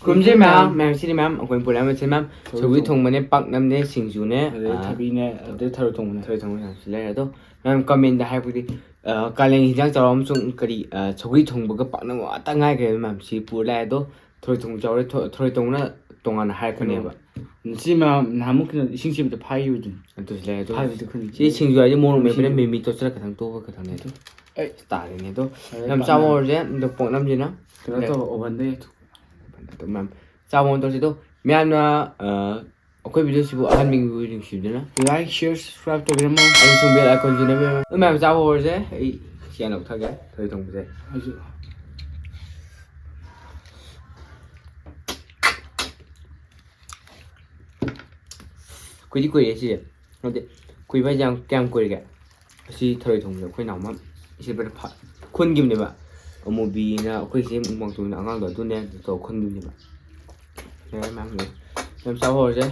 ꯈꯨꯔꯨꯝꯖꯩ ꯃꯌꯥꯝ ꯁꯤꯗꯤ ꯃꯌꯥꯝ ꯑꯩꯈꯣꯏ ꯄꯨꯂꯞ ꯃꯊꯦꯜ ꯃꯌꯥꯝ ꯁꯧꯒ꯭ꯔꯤ ꯊꯣꯡꯕꯅꯦ ꯄꯥꯛꯅꯝꯅꯦ ꯁꯤꯡꯖꯨꯅꯦ ꯑꯗꯩ ꯊꯕꯤꯅꯦ ꯑꯗꯩ ꯊꯔꯣꯏ ꯊꯣꯡꯕꯅꯦ. ꯊꯔꯣꯏ ꯊꯣꯡꯕꯁꯨ ꯂꯩꯔꯦ ꯑꯗꯣ ꯃꯌꯥꯝ ꯀꯃꯦꯟꯗ ꯍꯥꯏꯕꯗꯤ ꯀꯥꯂꯦꯟ ꯍꯤꯟꯖꯥꯡ ꯆꯥꯎꯔ ꯑꯃꯁꯨꯡ ꯀꯔꯤ ꯁꯧꯒ꯭ꯔꯤ ꯊꯣꯡꯕꯒ ꯄꯥꯛꯅꯝ ꯉꯥꯛꯇ ꯉꯥꯏꯈ꯭ꯔꯦꯕ ꯃꯌꯥꯝ ꯁꯤ ꯄꯨꯔ ꯂꯥꯛꯑꯦ ꯑꯗꯣ ꯊꯔꯣꯏ ꯊꯣꯡꯕ ꯆꯥꯎꯔꯦ ꯊꯔꯣꯏ ꯊꯣꯡꯕꯅ ꯇꯣꯉꯥꯟꯅ ꯍꯥꯏꯔꯛꯄꯅꯦꯕ ꯁꯤ ꯃꯌꯥꯝ ꯅꯍꯥꯟꯃꯨꯛ ꯀꯩꯅꯣ ꯏꯁꯤꯡ ꯆꯦꯟꯕꯗ ꯐꯥꯈꯤꯕꯗꯨꯅꯤ. ꯑꯗꯨꯁꯨ ꯂꯩ ꯑꯗꯣ ꯐꯥꯈꯤꯕꯗꯨ ꯑꯩꯈꯣꯏꯅ. ꯁꯤ ꯁꯤꯡꯖꯨ ꯍꯥꯏꯁꯦ ꯃꯣꯔꯣꯛ ꯃꯦꯠꯄꯅꯦ ꯁꯤꯡꯖꯨ. ꯃꯤꯃꯤ ꯇꯣꯠꯁꯤꯜꯂ ꯈꯤꯇꯪ ꯇꯣꯛꯑꯒ ꯈꯤꯇꯪ ꯑꯗꯨ ꯑꯩ ꯇꯥꯔꯦꯅꯦ ꯑꯗꯣ ꯑꯗꯩ ꯌꯥꯝ ꯆꯥꯕ ꯍꯧꯔꯁꯦ ꯑꯗꯣ ꯄꯣꯛꯅꯝꯁꯤꯅ ꯀꯩꯅꯣ ꯇꯧꯕ ꯑꯣꯚꯟꯗ ꯑꯗꯨ ꯃꯌꯥꯝ ꯆꯥꯕ ꯇꯧꯁꯤ ꯑꯗꯣ ꯃꯌꯥꯝꯅ ꯑꯩꯈꯣꯏ ꯚꯤꯗꯤꯑꯣꯁꯤꯕꯨ ꯑꯍꯟꯃꯤꯡꯕꯨ ꯅꯨꯡꯁꯤꯕꯤꯗꯨꯅ ꯂꯥꯏꯛ ꯁꯤꯌꯔ ꯁꯕꯁꯀ꯭ꯔꯥꯏꯕ ꯇꯧꯕꯤꯔꯝꯃꯣ. ꯑꯃꯁꯨꯡ ꯕꯦꯜ ꯑꯥꯏꯀꯣꯟꯁꯨ ꯅꯝꯕꯤꯔꯝꯃꯣ. ꯑꯗꯨ ꯃꯌꯥꯝ ꯆꯥꯕ ꯍꯧꯔꯁꯦ ꯑꯩ ꯁꯤ ꯍꯥꯟꯅ ꯂꯧꯊꯒꯦ ꯊꯔꯣꯏ ꯊꯣꯡꯕꯁꯦ. ꯍꯧꯖꯤꯛ ꯀꯨꯏꯗꯤ ꯀꯨꯏꯔꯦ ꯁꯤꯁꯦ ꯍꯥꯏꯗꯤ ꯀꯨꯏꯕ ꯍꯥꯏꯁꯦ ꯀꯌꯥꯝ ꯀꯨꯏꯔꯒꯦ ꯑꯁꯤ ꯊꯔꯣꯏ ꯊꯣꯡꯕꯁꯦ ꯑꯩꯈꯣꯏ ꯅꯍꯥꯟꯃꯨꯛ ꯏꯆꯦ ꯈꯨꯟꯈꯤꯕꯅꯦꯕ ꯑꯃꯨꯕꯤꯅ ꯑꯩꯈꯣꯏꯁꯦ ꯃꯥꯡꯇꯨꯅ ꯑꯉꯥꯡꯗꯣ ꯑꯗꯨꯅꯦ ꯇꯧꯔ ꯈꯨꯟꯈꯤꯕꯅꯦꯕ. ꯃꯌꯥꯝ ꯆꯥꯕ ꯍꯧꯔꯁꯦ.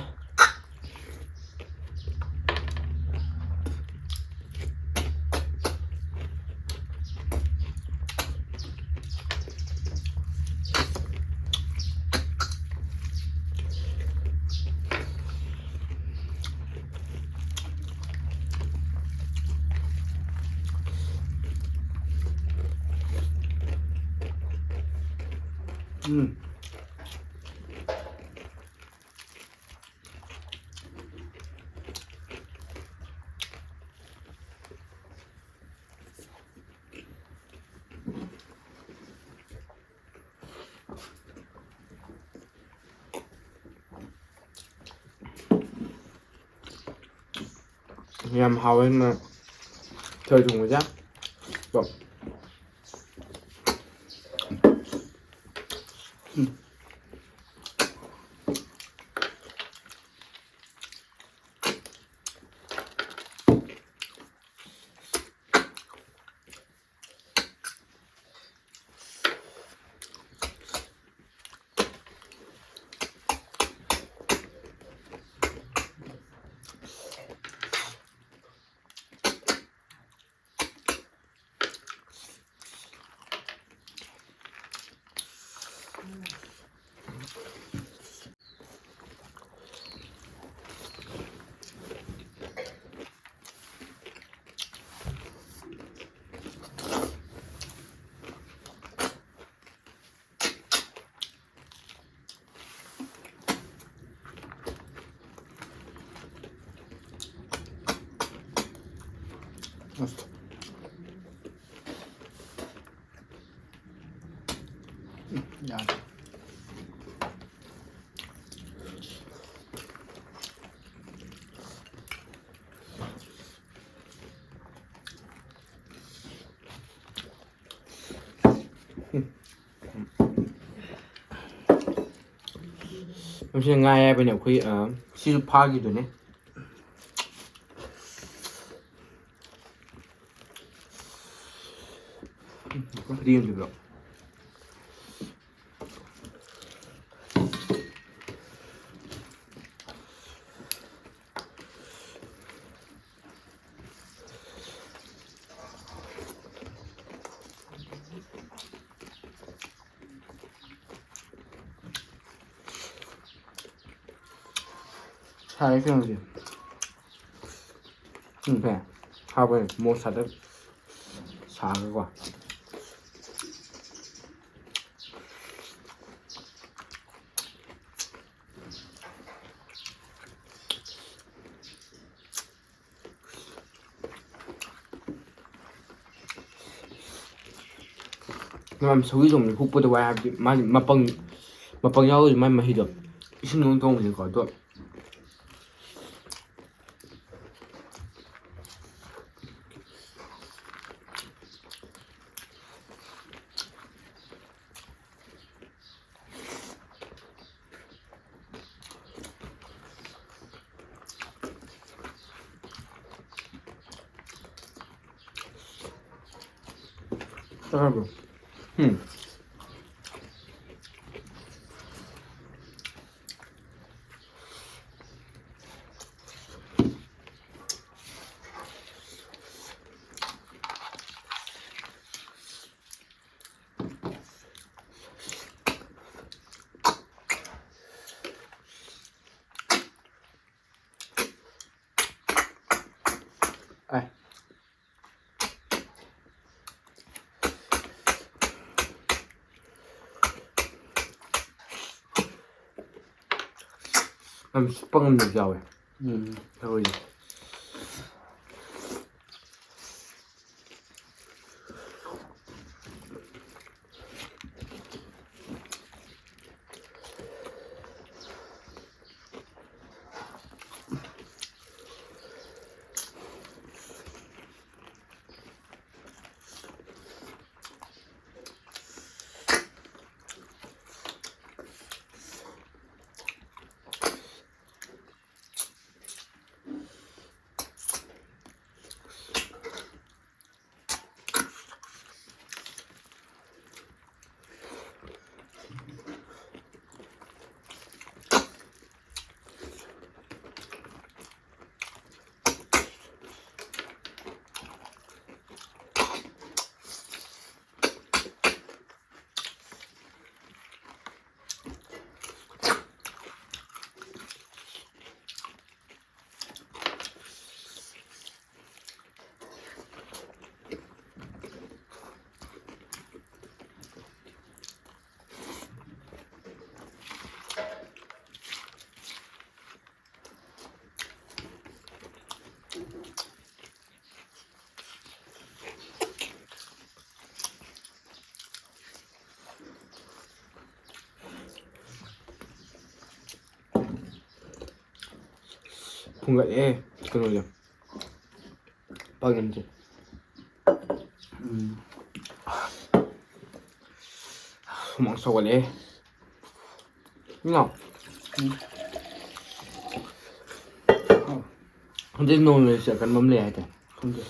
ꯌꯥꯝ ꯍꯥꯎꯋꯦ ꯊꯔꯣꯏ ꯊꯣꯡꯕꯁꯦ. ꯌꯥꯗ꯭ꯔꯦ. ꯃꯁꯤꯅ ꯉꯥ ꯑꯌꯥꯏꯕꯅꯦ ꯑꯩꯈꯣꯏ ꯁꯤꯁꯨ ꯐꯥꯈꯤꯗꯨꯅꯦ. ꯌꯦꯡꯕꯤꯕ꯭ꯔꯣ? ꯁꯥꯏ ꯀꯩꯅꯣꯁꯦ. ꯐꯩ ꯍꯥꯎꯕꯅꯦ ꯃꯣꯔꯣꯛ ꯁꯥꯇꯛ ꯁꯥꯔꯒꯀꯣ. ꯁꯧꯒ꯭ꯔꯤ ꯊꯣꯡꯕꯁꯦ ꯍꯨꯛꯄꯗ ꯋꯥꯏ ꯍꯥꯏꯕꯗꯤ ꯃꯥꯒꯤ ꯃꯄꯪ ꯌꯥꯎꯗꯣꯏꯁꯤ ꯃꯥꯒꯤ ꯃꯍꯤꯗꯣ ꯏꯁꯤꯡ ꯅꯨꯡ ꯊꯣꯡꯕꯅꯤꯀꯣ. ꯑꯗꯣ ꯆꯥꯔꯕ꯭ꯔꯣ? Ai. Làm spăng được giàu Ừ. thôi. Không gậy ê, cái này được. Bao nhiêu chứ? Mong sao gậy ê. Ngọc. Không biết nồi này sẽ cần mắm lẻ chứ? Không được.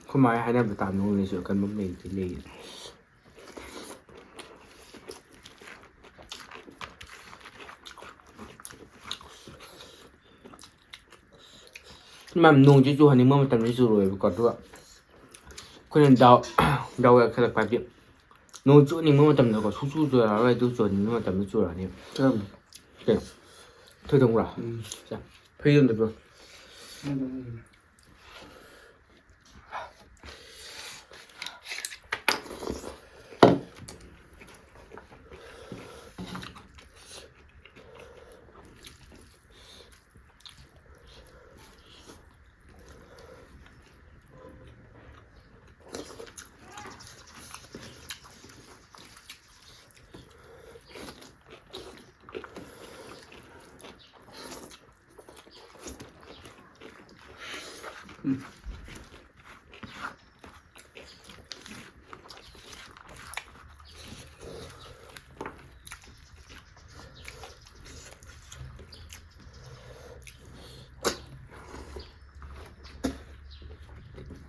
Không mai hai năm phải tạm nồi này sẽ cần mắm lẻ thì lẻ. Nhưng mà nồi chứ chú hẳn mà tầm này chú rồi còn nữa. Cái này đau đau là khá là quan trọng. Nồi chú nhưng mà tầm nó có su rồi là lại tôi chuẩn nhưng mà tầm nó chú là nhiều. Thơm. Kìa. Thôi đồng rồi. Dạ. Phi được rồi.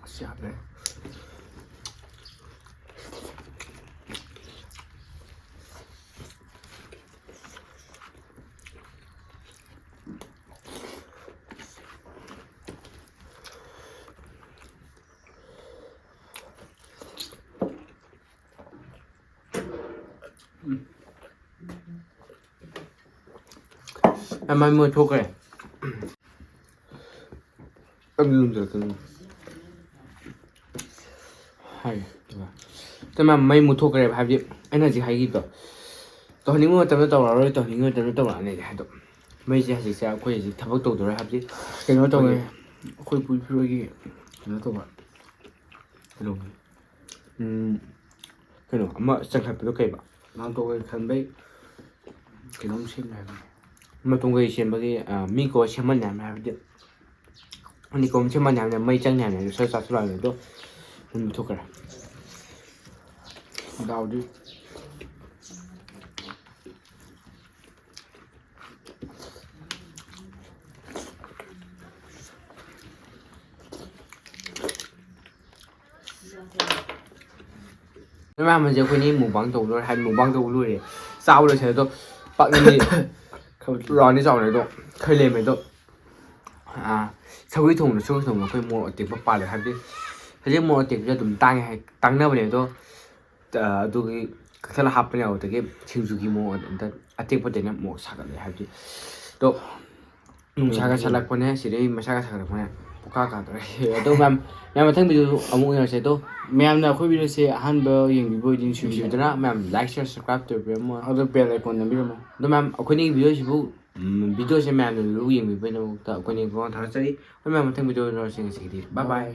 Sạp đấy. Em mai mua thuốc này. Em luôn rồi cưng. Hay. Thế mà mấy mua thuốc này phải biết anh là gì hay gì đó. Tao những người tao nó tao rồi tao những người tao nó tao lại này hay đó. Mấy gì hay sao quay gì thằng bác tổ rồi hay biết. Cái nó tao này. Khôi bùi phơi kia. Nó tao bạn. Cái đồ. Cái đồ mà sang thật nó kệ bảo. Nó tao cái khăn bấy. Cái nó xem này. Mà tụi người xem cái mi có xem mà nhảm hay biết. Anh có xem mà nhảm này mấy trang nhảm này sao sao loại này đó. Mình thuốc rồi. Đau đi. Nhưng mà mình giờ quên đi mù băng đầu rồi hay mù băng đầu luôn rồi. Sao rồi thế đó. Bạn gì rồi đi dạo này đó. Khơi lên mấy đó. Sau cái thùng nó quay mua ở tiệm bắp bà để hay biết. Thế chứ mua ở tiệm cho tụi tăng hay tăng nữa này đó. Tôi cái là hấp nhau thì cái chiêu chú mua ở tiệm bắp để nó mua sạc để hay biết. Đó. ꯅꯨꯡꯁꯥꯒ ꯁꯥꯠꯂꯛꯄꯅꯦ ꯁꯤꯗꯩ ꯃꯁꯥꯒ ꯁꯥꯒꯠꯂꯛꯄꯅꯦ ꯄꯨꯀꯥ ꯀꯥꯗꯣꯔꯦ ꯑꯗꯣ ꯃꯌꯥꯝ ꯃꯊꯪ video ꯑꯃꯨꯛ ꯎꯅꯔꯁꯦ ꯑꯗꯣ ꯃꯌꯥꯝꯅ ꯑꯩꯈꯣꯏ ꯚꯤꯗꯤꯑꯣꯁꯦ ꯑꯍꯥꯟꯕ ꯌꯦꯡꯕꯤꯕ ꯑꯣꯏꯗꯤ ꯅꯨꯡꯁꯤꯕꯤꯗꯨꯅ ꯃꯌꯥꯝ ꯂꯥꯏꯛ ꯁꯤꯌꯔ ꯁꯕꯁꯀ꯭ꯔꯥꯏꯕ ꯇꯧꯕꯤꯔꯝꯃꯣ ꯑꯗꯣ ꯕꯦꯜ ꯑꯥꯏꯀꯣꯟ ꯅꯝꯕꯤꯔꯝꯃꯣ ꯑꯗꯣ ꯃꯌꯥꯝ ꯑꯩꯈꯣꯏꯅꯤ ꯚꯤꯗꯤꯑꯣꯁꯤꯕꯨ ꯚꯤꯗꯤꯑꯣꯁꯦ ꯃꯌꯥꯝꯅ ꯂꯨ ꯌꯦꯡꯕꯤꯕꯒꯤꯗꯃꯛꯇ ꯑꯩꯈꯣꯏꯅꯤ ꯒꯣꯟ ꯊꯥꯒꯠꯆꯔꯤ ꯍꯣꯏ ꯃꯌꯥꯝ ꯃꯊꯪ ꯚꯤꯗꯤꯑꯣ ꯎꯅꯔꯁꯤ ꯉꯁꯤꯒꯤꯗꯤ ꯕꯥꯏ ꯕꯥꯏ